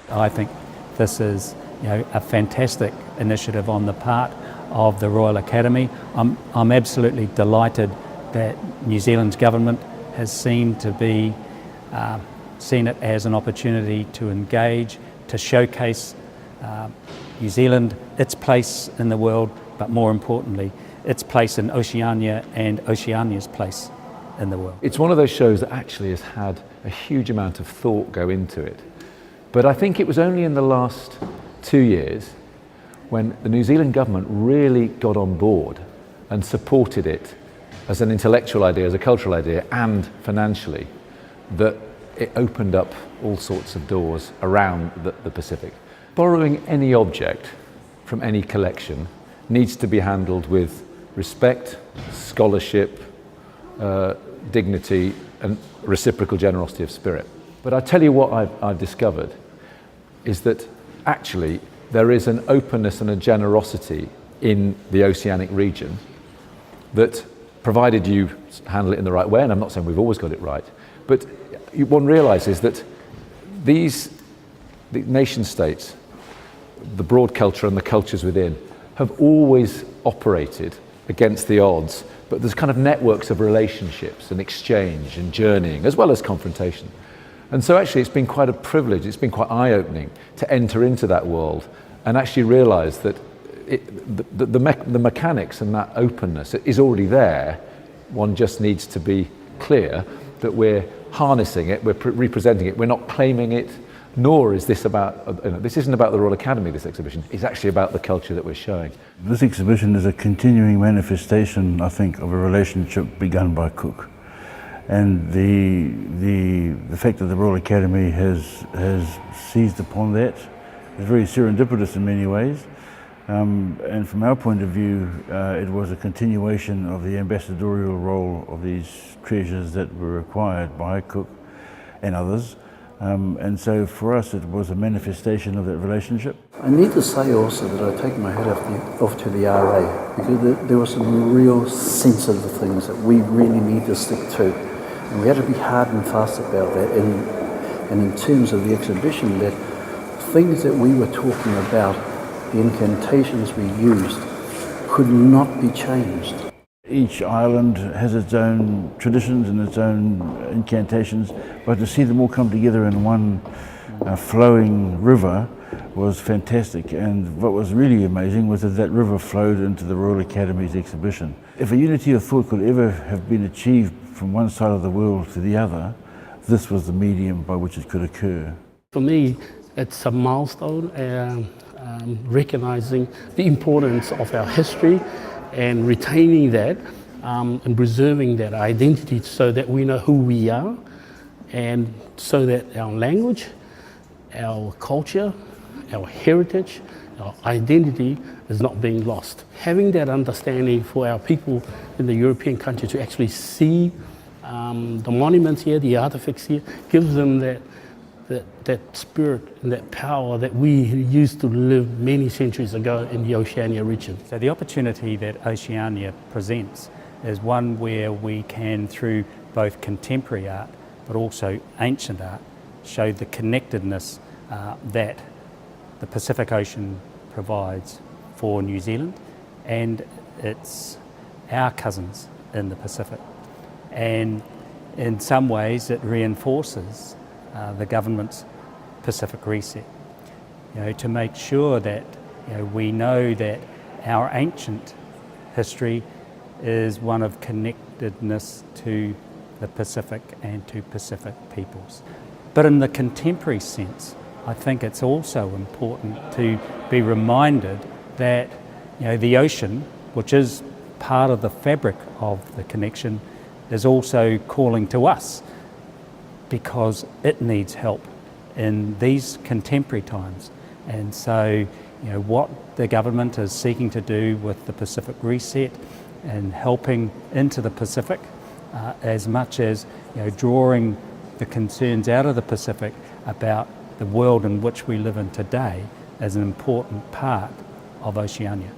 I think this is a fantastic initiative on the part of the Royal Academy. I'm absolutely delighted that New Zealand's government has seen it as an opportunity to engage, to showcase New Zealand, its place in the world, but more importantly, its place in Oceania and Oceania's place in the world. It's one of those shows that actually has had a huge amount of thought go into it. But I think it was only in the last 2 years when the New Zealand government really got on board and supported it as an intellectual idea, as a cultural idea, and financially, that it opened up all sorts of doors around the Pacific. Borrowing any object from any collection needs to be handled with respect, scholarship, dignity, and reciprocal generosity of spirit. But I tell you what I've discovered is that actually there is an openness and a generosity in the oceanic region that, provided you handle it in the right way, and I'm not saying we've always got it right, but one realises that the nation states, the broad culture and the cultures within, have always operated against the odds, but there's kind of networks of relationships and exchange and journeying, as well as confrontation. And so actually it's been quite a privilege, it's been quite eye-opening to enter into that world and actually realise that the mechanics and that openness is already there. One just needs to be clear that we're harnessing it, we're representing it, we're not claiming it, nor is this about, this isn't about the Royal Academy, this exhibition, it's actually about the culture that we're showing. This exhibition is a continuing manifestation, I think, of a relationship begun by Cook. And the fact that the Royal Academy has seized upon that is very serendipitous in many ways. And from our point of view, it was a continuation of the ambassadorial role of these treasures that were acquired by Cook and others. And so for us it was a manifestation of that relationship. I need to say also that I take my hat off to the RA, because there were some real sensitive things that we really need to stick to. And we had to be hard and fast about that. And in terms of the exhibition, that things that we were talking about, the incantations we used, could not be changed. Each island has its own traditions and its own incantations, but to see them all come together in one flowing river was fantastic. And what was really amazing was that river flowed into the Royal Academy's exhibition. If a unity of thought could ever have been achieved from one side of the world to the other, this was the medium by which it could occur. For me, it's a milestone, recognising the importance of our history and retaining that and preserving that identity so that we know who we are, and so that our language, our culture, our heritage, our identity is not being lost. Having that understanding for our people in the European country to actually see the monuments here, the artifacts here, gives them that spirit and that power that we used to live many centuries ago in the Oceania region. So the opportunity that Oceania presents is one where we can, through both contemporary art but also ancient art, show the connectedness that the Pacific Ocean provides for New Zealand, and it's our cousins in the Pacific. And in some ways it reinforces the government's Pacific reset, to make sure that we know that our ancient history is one of connectedness to the Pacific and to Pacific peoples. But in the contemporary sense, I think it's also important to be reminded that the ocean, which is part of the fabric of the connection, is also calling to us, because it needs help in these contemporary times. And so what the government is seeking to do with the Pacific Reset and helping into the Pacific, as much as drawing the concerns out of the Pacific about the world in which we live in today, is an important part of Oceania.